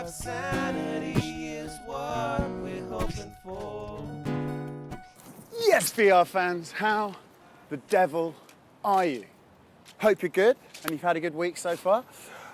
sanity is what we're hoping for. Yes, VR fans, how the devil are you? Hope you're good and you've had a good week so far.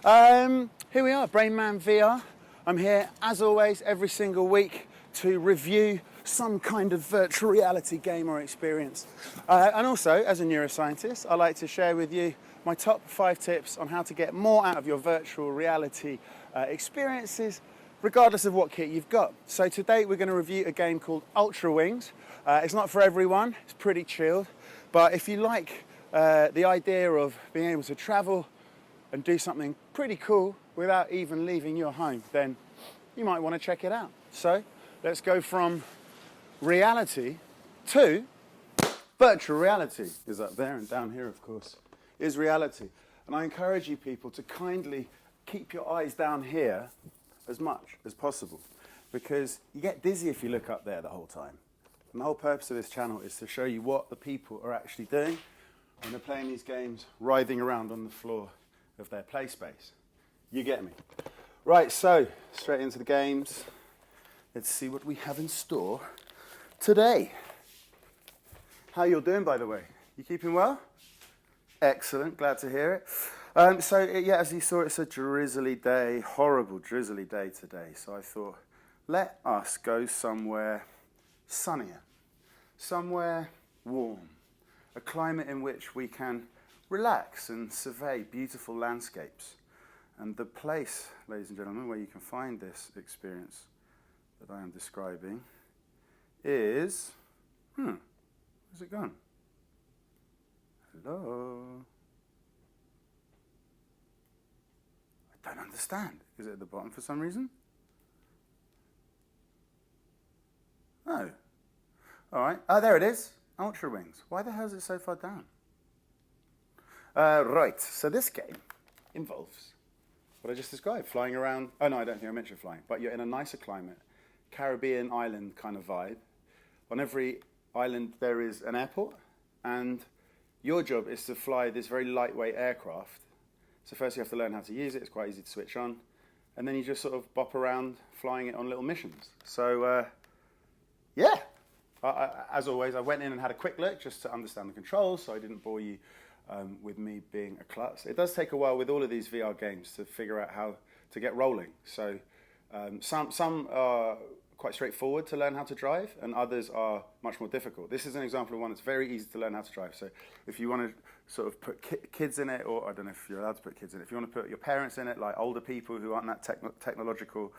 Here we are, Brain Man VR. I'm here, as always, every single week to review some kind of virtual reality game or experience. And also, as a neuroscientist, I like to share with you my top 5 tips on how to get more out of your virtual reality experiences, regardless of what kit you've got. So today we're going to review a game called Ultrawings. It's not for everyone, it's pretty chilled, but if you like the idea of being able to travel and do something pretty cool without even leaving your home, then you might want to check it out. So let's go from reality to virtual reality. Is up there, and down here, of course, is reality. And I encourage you people to kindly keep your eyes down here as much as possible, because you get dizzy if you look up there the whole time. And the whole purpose of this channel is to show you what the people are actually doing when they're playing these games, writhing around on the floor of their play space. You get me? Right, so straight into the games. Let's see what we have in store today. How you all doing, by the way? You keeping well? Excellent, glad to hear it. Yeah, as you saw, it's a drizzly day, horrible drizzly day today. So I thought, let us go somewhere sunnier, somewhere warm, a climate in which we can relax and survey beautiful landscapes. And the place, ladies and gentlemen, where you can find this experience that I am describing is, where's it gone? Hello? I don't understand. Is it at the bottom for some reason? Oh. All right. Oh, there it is. Ultrawings. Why the hell is it so far down? Right. So this game involves what I just described, flying around. Oh, no, I don't think I mentioned flying. But you're in a nicer climate, Caribbean island kind of vibe. On every island there is an airport, and your job is to fly this very lightweight aircraft. So first you have to learn how to use it. It's quite easy to switch on. And then you just sort of bop around flying it on little missions. So, yeah. As always, I went in and had a quick look just to understand the controls, so I didn't bore you with me being a klutz. It does take a while with all of these VR games to figure out how to get rolling. So some are quite straightforward to learn how to drive, and others are much more difficult. This is an example of one that's very easy to learn how to drive. So if you want to sort of put kids in it, or I don't know if you're allowed to put kids in it, if you want to put your parents in it, like older people who aren't that technological,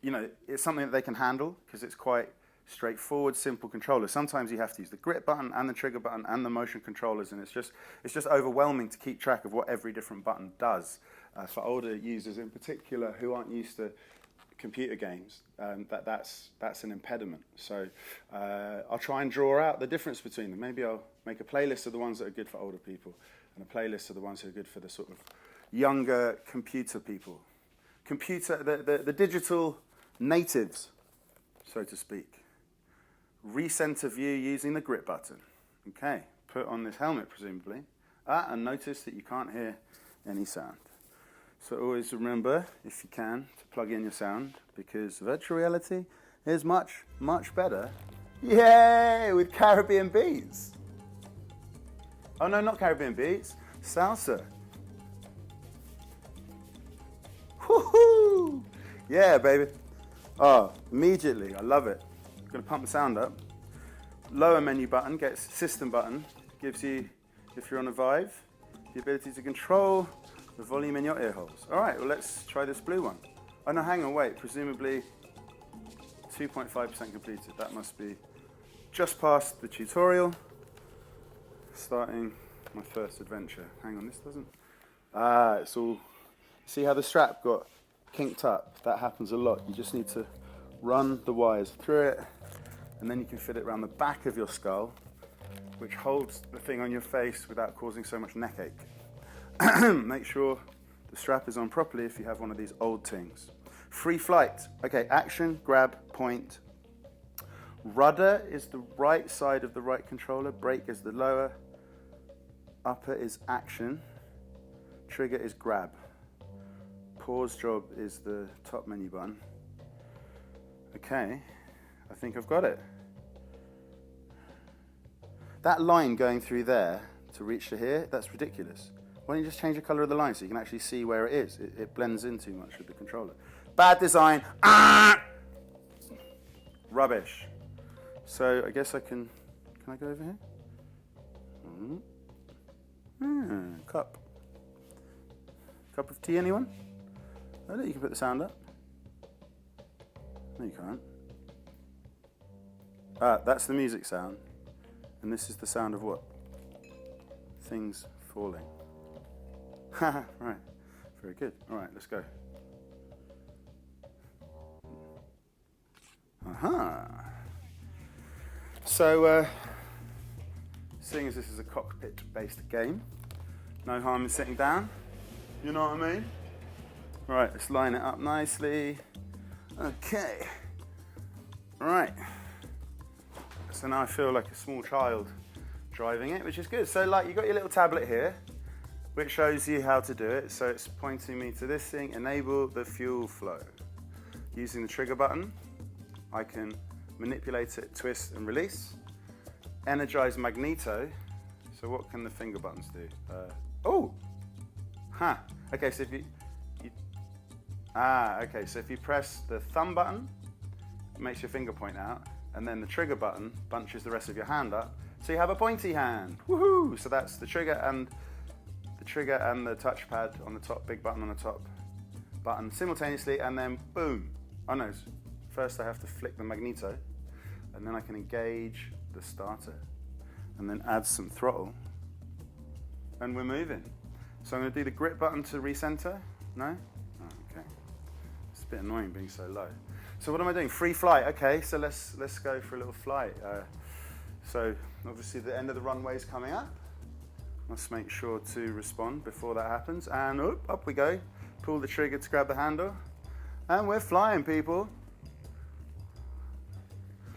you know, it's something that they can handle because it's quite straightforward, simple controller. Sometimes you have to use the grip button and the trigger button and the motion controllers, and it's just overwhelming to keep track of what every different button does. For older users in particular who aren't used to computer games, that's an impediment. So I'll try and draw out the difference between them. Maybe I'll make a playlist of the ones that are good for older people and a playlist of the ones who are good for the sort of younger computer people. The digital natives, so to speak. Recenter view using the grip button. Okay, put on this helmet presumably. And notice that you can't hear any sound. So always remember, if you can, to plug in your sound, because virtual reality is much, much better. Yay, with Caribbean beats. Oh no, not Caribbean beats, salsa. Woohoo! Yeah, baby. Oh, immediately, I love it. I'm gonna pump the sound up. Lower menu button gets system button, gives you, if you're on a Vive, the ability to control the volume in your ear holes. All right, well, let's try this blue one. Oh no, hang on, wait, presumably 2.5% completed. That must be just past the tutorial, starting my first adventure. Hang on, this doesn't, it's all, see how the strap got kinked up? That happens a lot. You just need to run the wires through it, and then you can fit it around the back of your skull, which holds the thing on your face without causing so much neck ache. Make sure the strap is on properly if you have one of these old things. Free flight. Okay, action, grab, point. Rudder is the right side of the right controller. Brake is the lower. Upper is action. Trigger is grab. pause job is the top menu button. Okay, I think I've got it. That line going through there to reach to here, that's ridiculous. Why don't you just change the color of the line so you can actually see where it is? It blends in too much with the controller. Bad design. Ah! Rubbish. So I guess I can I go over here? Cup. Cup of tea, anyone? Oh, look, you can put the sound up. No, you can't. Ah, that's the music sound. And this is the sound of what? Things falling. Right. Very good. All right, let's go. Aha. So, seeing as this is a cockpit-based game, no harm in sitting down. You know what I mean? Right, let's line it up nicely. Okay. Right. So now I feel like a small child driving it, which is good. So like, you've got your little tablet here, which shows you how to do it. So it's pointing me to this thing, enable the fuel flow. Using the trigger button, I can manipulate it, twist and release. Energize magneto. So what can the finger buttons do? Okay, so if okay, so if you press the thumb button, it makes your finger point out, and then the trigger button bunches the rest of your hand up, so you have a pointy hand. Woohoo! So that's the trigger and the touchpad on the top, big button on the top button simultaneously, and then boom. Oh no, first I have to flick the magneto, and then I can engage the starter, and then add some throttle, and we're moving. So I'm going to do the grip button to recenter. No? Oh, okay. It's a bit annoying being so low. So what am I doing? Free flight. Okay, so let's go for a little flight. So obviously the end of the runway is coming up. Must make sure to respond before that happens. And up we go. Pull the trigger to grab the handle. And we're flying, people.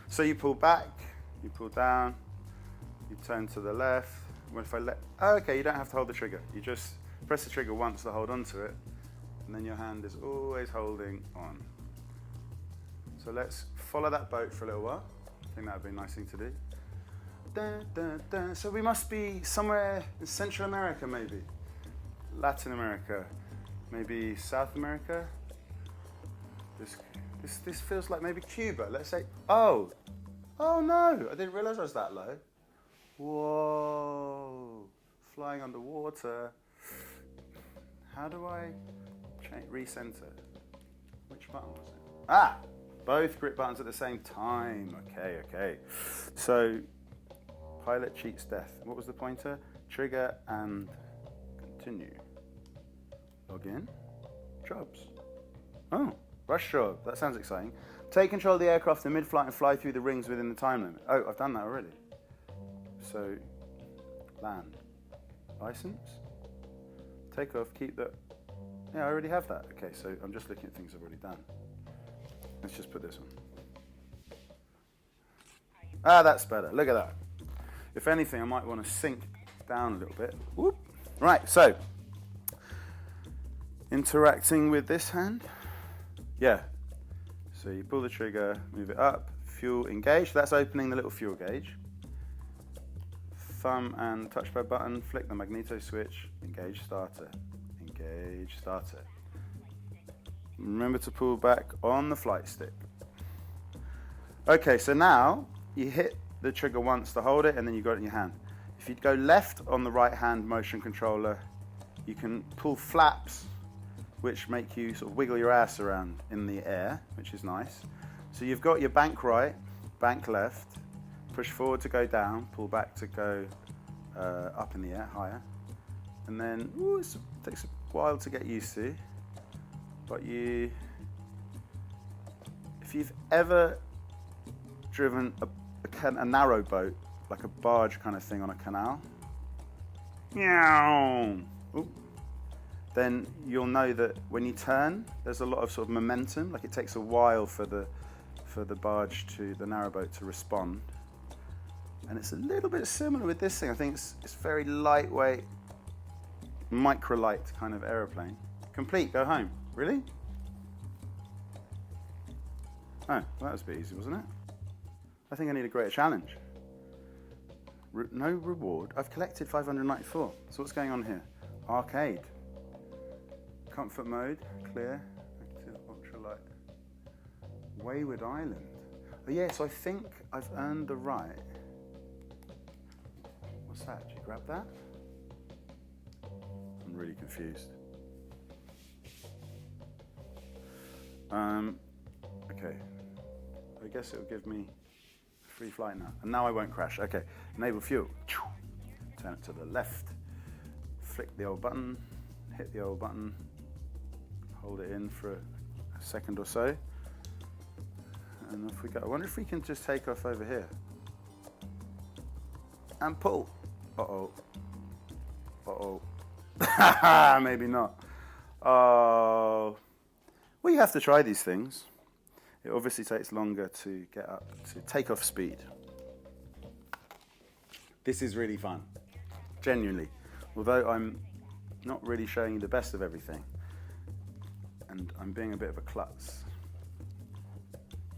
So you pull back, you pull down, you turn to the left. What if I okay, you don't have to hold the trigger. You just press the trigger once to hold onto it, and then your hand is always holding on. So let's follow that boat for a little while. I think that would be a nice thing to do. Dun, dun, dun. So we must be somewhere in Central America, maybe. Latin America, maybe South America. This feels like maybe Cuba. Let's say, oh no, I didn't realize I was that low. Whoa, flying underwater. How do I recenter? Which button was it? Ah, both grip buttons at the same time. Okay. So, pilot cheats death. What was the pointer? Trigger and continue. Log in. Jobs. Oh, rush job. That sounds exciting. Take control of the aircraft in mid-flight and fly through the rings within the time limit. Oh, I've done that already. So, land. License. Take off, keep the... Yeah, I already have that. Okay, so I'm just looking at things I've already done. Let's just put this one. Ah, that's better. Look at that. If anything, I might want to sink down a little bit. Whoop. Right, so, interacting with this hand. Yeah. So you pull the trigger, move it up, fuel engage. That's opening the little fuel gauge. Thumb and touchpad button, flick the magneto switch, engage starter. Engage starter. Remember to pull back on the flight stick. Okay, so now you hit the trigger once to hold it, and then you got it in your hand. If you go left on the right hand motion controller, you can pull flaps, which make you sort of wiggle your ass around in the air, which is nice. So you've got your bank right, bank left, push forward to go down, pull back to go up in the air, higher. And then, it takes a while to get used to, but if you've ever driven a narrow boat, like a barge kind of thing on a canal, then you'll know that when you turn, there's a lot of sort of momentum. Like it takes a while for the barge the narrowboat to respond. And it's a little bit similar with this thing. I think it's very lightweight, microlight kind of aeroplane. Complete, go home. Really? Oh, well, that was a bit easy, wasn't it? I think I need a greater challenge. No reward. I've collected 594. So what's going on here? Arcade. Comfort mode, clear, active, ultralight. Wayward Island. Oh yeah, so I think I've earned the right. What's that? Did you grab that? I'm really confused. Okay. I guess it'll give me free flight now. And now I won't crash. Okay. Enable fuel. Turn it to the left. Flick the old button. Hit the old button. Hold it in for a second or so. And off we go. I wonder if we can just take off over here. And pull. Uh-oh. Uh-oh. Maybe not. Oh. Well, you have to try these things. It obviously takes longer to get up to takeoff speed. This is really fun. Genuinely. Although I'm not really showing you the best of everything. And I'm being a bit of a klutz.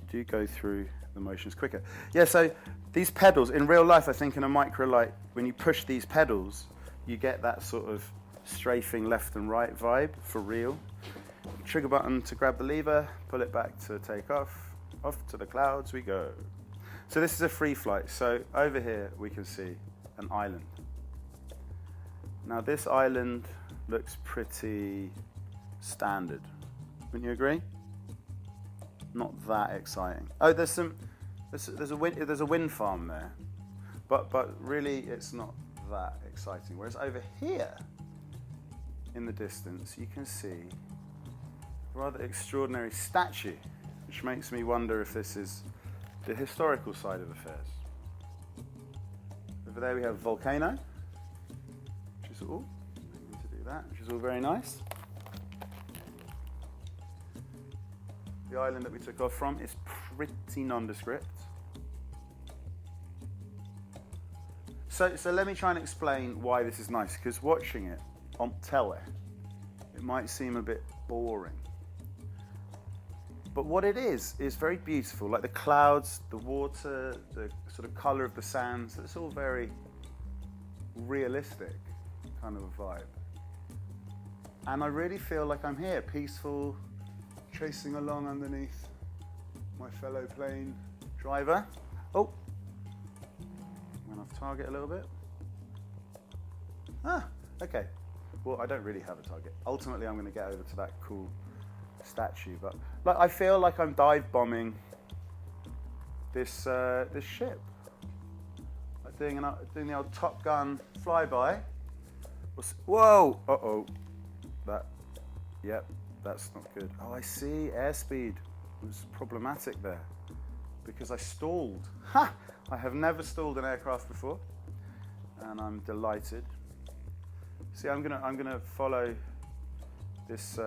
You do go through the motions quicker. Yeah, so these pedals, in real life, I think in a microlight, when you push these pedals, you get that sort of strafing left and right vibe for real. Trigger button to grab the lever, pull it back to take off. Off to the clouds we go. So this is a free flight. So over here we can see an island. Now this island looks pretty standard. Wouldn't you agree? Not that exciting. Oh, there's a wind farm there, but really it's not that exciting. Whereas over here, in the distance, you can see a rather extraordinary statue, which makes me wonder if this is the historical side of affairs. Over there we have volcano, which is all. I need to do that, which is all very nice. The island that we took off from is pretty nondescript. So let me try and explain why this is nice, because watching it on telly, it might seem a bit boring. But what it is very beautiful, like the clouds, the water, the sort of colour of the sands, it's all very realistic kind of a vibe. And I really feel like I'm here, peaceful, chasing along underneath my fellow plane driver. Oh, went off target a little bit. Ah, okay. Well, I don't really have a target. Ultimately, I'm going to get over to that cool statue, but like I feel like I'm dive bombing this this ship, like doing the old Top Gun flyby. Whoa! Uh-oh. Yep, that's not good. Oh, I see. Airspeed was problematic there because I stalled. Ha! I have never stalled an aircraft before, and I'm delighted. See, I'm gonna follow this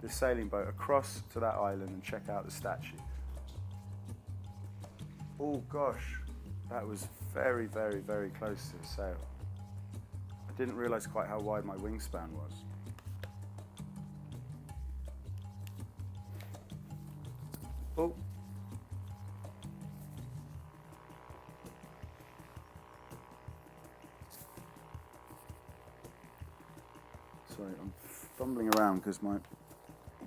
this sailing boat across to that island and check out the statue. Oh gosh, that was very, very, very close to the sail. I didn't realise quite how wide my wingspan was. Oh. Sorry, I'm fumbling around because my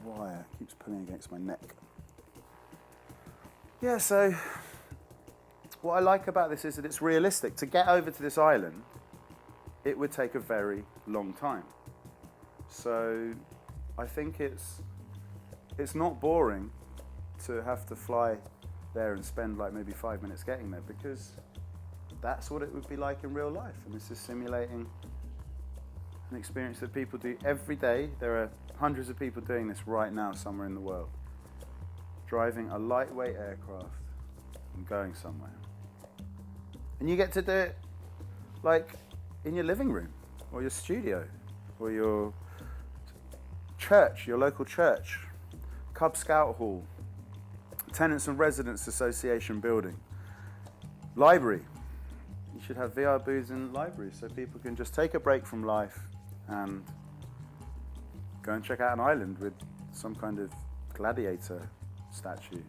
wire keeps pulling against my neck. Yeah, so what I like about this is that it's realistic. To get over to this island, it would take a very long time. So I think it's not boring to have to fly there and spend like maybe 5 minutes getting there, because that's what it would be like in real life. And this is simulating an experience that people do every day. There are hundreds of people doing this right now somewhere in the world, driving a lightweight aircraft and going somewhere. And you get to do it like in your living room or your studio or your church, your local church, Cub Scout Hall, Tenants and Residents Association building, library. You should have VR booths in libraries so people can just take a break from life and go and check out an island with some kind of gladiator statue.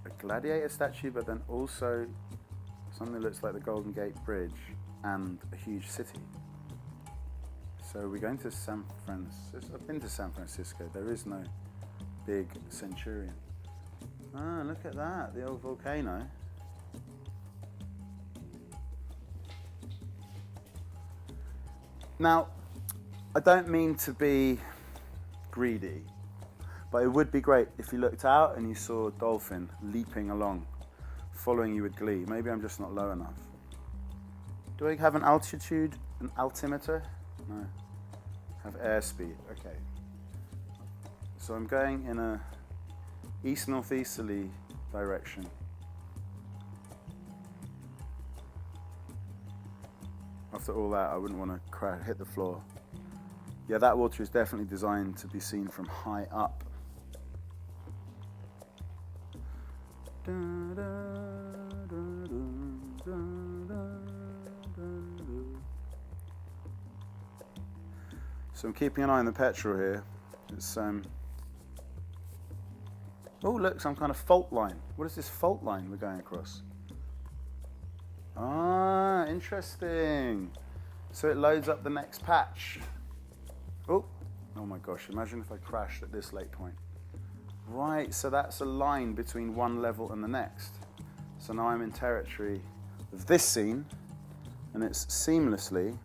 A gladiator statue, but then also something that looks like the Golden Gate Bridge and a huge city. So we're going to San Francisco. I've been to San Francisco. There is no big Centurion. Ah, look at that, the old volcano. Now, I don't mean to be greedy, but it would be great if you looked out and you saw a dolphin leaping along, following you with glee. Maybe I'm just not low enough. Do I have an altimeter? No. Have airspeed, okay. So I'm going in a east-northeasterly direction. After all that, I wouldn't want to hit the floor. Yeah, that water is definitely designed to be seen from high up. So I'm keeping an eye on the petrel here. It's oh look, some kind of fault line. What is this fault line we're going across? Ah, interesting. So it loads up the next patch. Oh my gosh, imagine if I crashed at this lake point. Right, so that's a line between one level and the next. So now I'm in territory of this scene, and it's seamlessly.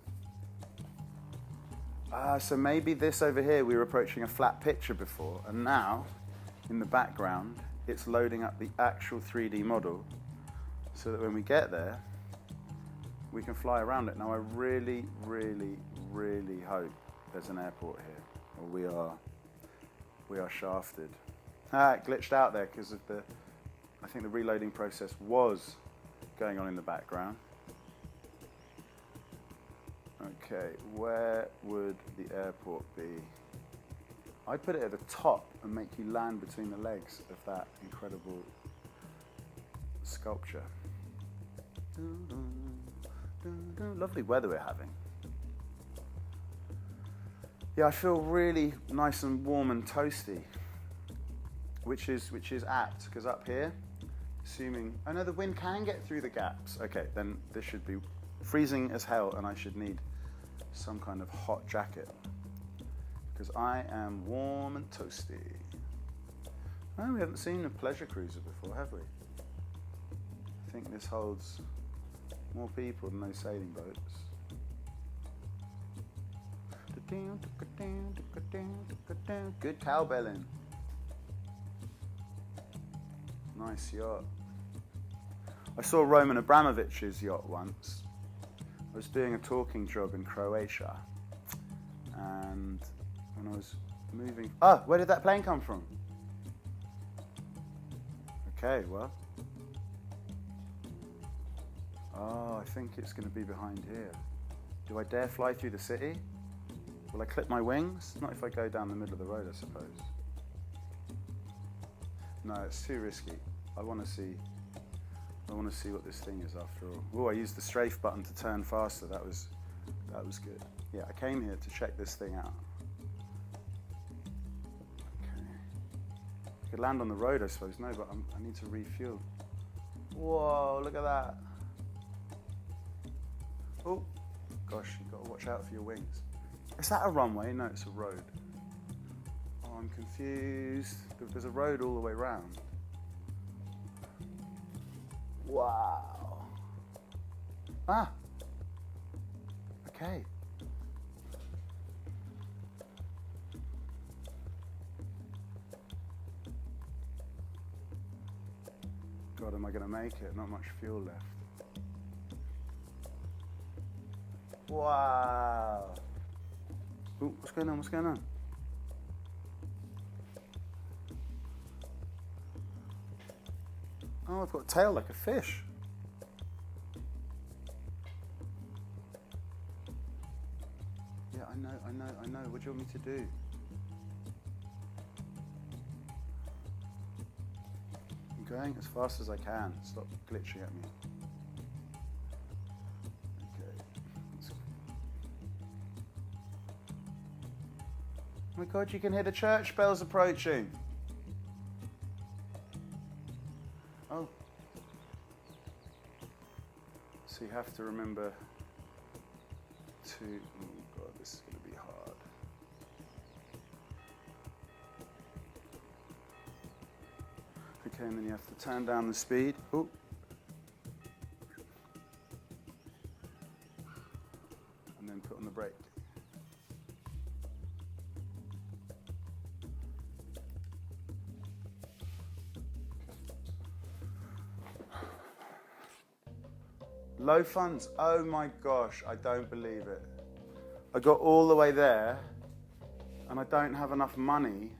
So maybe this over here, we were approaching a flat picture before, and now, in the background, it's loading up the actual 3D model, so that when we get there, we can fly around it. Now I really, really, really hope there's an airport here, or we are shafted. It glitched out there because of I think the reloading process was going on in the background. Okay, where would the airport be? I'd put it at the top and make you land between the legs of that incredible sculpture. Lovely weather we're having. Yeah, I feel really nice and warm and toasty, which is apt, because up here, assuming, oh no, the wind can get through the gaps. Okay, then this should be freezing as hell, and I should need some kind of hot jacket, because I am warm and toasty. Oh, we haven't seen a pleasure cruiser before, have we? I think this holds more people than those sailing boats. Good cowbelling. Nice yacht. I saw Roman Abramovich's yacht once. I was doing a talking job in Croatia, and when I was moving... Ah, where did that plane come from? Okay, well... Oh, I think it's going to be behind here. Do I dare fly through the city? Will I clip my wings? Not if I go down the middle of the road, I suppose. No, it's too risky. I want to see what this thing is after all. Oh, I used the strafe button to turn faster. That was good. Yeah, I came here to check this thing out. Okay. I could land on the road, I suppose. No, but I need to refuel. Whoa, look at that. Oh, gosh, you've got to watch out for your wings. Is that a runway? No, it's a road. Oh, I'm confused. There's a road all the way around. Wow. Ah. Okay. God, am I going to make it? Not much fuel left. Wow. Ooh, what's going on? What's going on? Oh, I've got a tail like a fish. Yeah, I know. What do you want me to do? I'm going as fast as I can. Stop glitching at me. Okay. Oh my God, you can hear the church bells approaching. Oh. So you have to remember to, oh God, this is going to be hard. Okay, and then you have to turn down the speed. Oh. And then put on the brake. Low funds, oh my gosh, I don't believe it. I got all the way there and I don't have enough money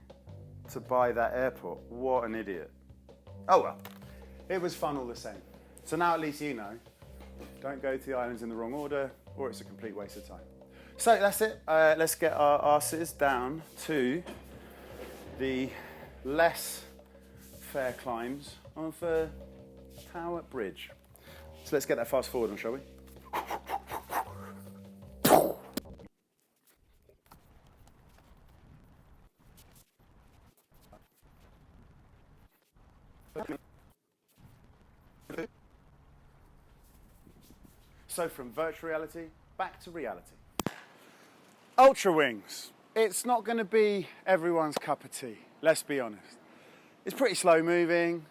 to buy that airport. What an idiot. Oh well, it was fun all the same. So now at least you know, don't go to the islands in the wrong order or it's a complete waste of time. So that's it, let's get our asses down to the less fair climbs of Tower Bridge. So let's get that fast forward on, shall we? So from virtual reality, back to reality. Ultrawings. It's not going to be everyone's cup of tea, let's be honest. It's pretty slow moving,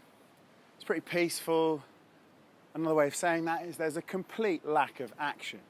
it's pretty peaceful. Another way of saying that is there's a complete lack of action.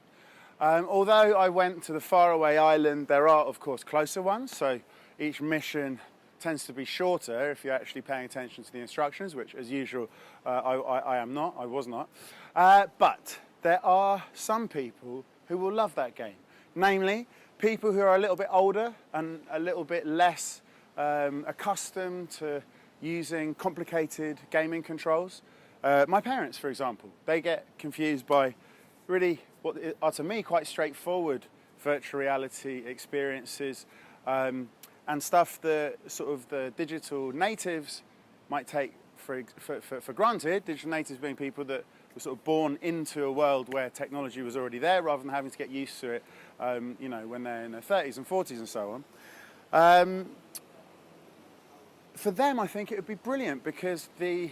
Although I went to the faraway island, there are of course closer ones, so each mission tends to be shorter if you're actually paying attention to the instructions, which as usual I was not. But there are some people who will love that game, namely people who are a little bit older and a little bit less accustomed to using complicated gaming controls. My parents, for example, they get confused by really what are to me quite straightforward virtual reality experiences and stuff that sort of the digital natives might take for granted. Digital natives being people that were sort of born into a world where technology was already there rather than having to get used to it, you know, when they're in their 30s and 40s and so on. For them, I think it would be brilliant because the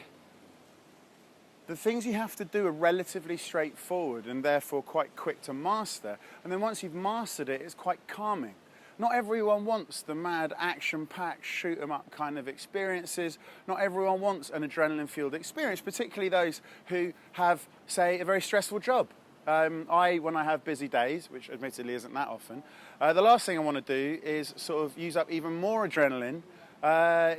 things you have to do are relatively straightforward and therefore quite quick to master. And then once you've mastered it, it's quite calming. Not everyone wants the mad action-packed shoot 'em up kind of experiences. Not everyone wants an adrenaline-fueled experience, particularly those who have, say, a very stressful job. When I have busy days, which admittedly isn't that often, the last thing I want to do is sort of use up even more adrenaline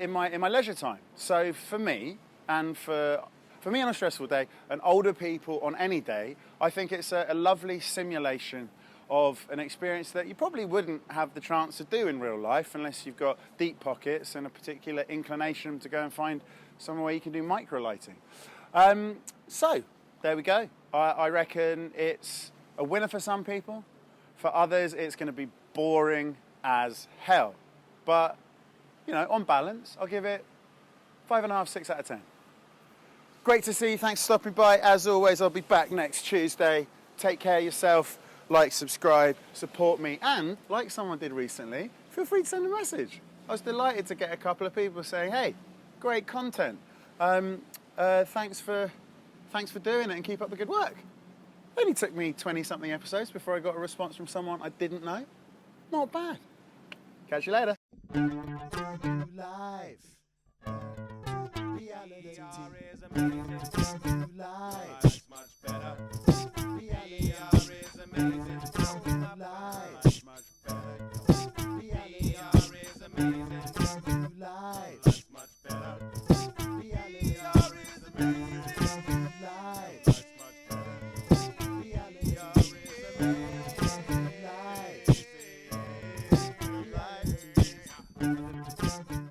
in my leisure time. So for me, and for me on a stressful day, and older people on any day, I think it's a lovely simulation of an experience that you probably wouldn't have the chance to do in real life unless you've got deep pockets and a particular inclination to go and find somewhere where you can do microlighting. So, there we go. I reckon it's a winner for some people. For others, it's going to be boring as hell. But, you know, on balance, I'll give it 5.5, 6 out of 10. Great to see you. Thanks for stopping by. As always, I'll be back next Tuesday. Take care of yourself. Like, subscribe, support me. And, like someone did recently, feel free to send a message. I was delighted to get a couple of people saying, hey, great content. Thanks for doing it and keep up the good work. It only took me 20-something episodes before I got a response from someone I didn't know. Not bad. Catch you later. Life. Reality. Life. Much better. Reality is amazing. Life. Much better. Reality is amazing. Life. Much better. Reality is amazing. Life. Much better. Reality is amazing.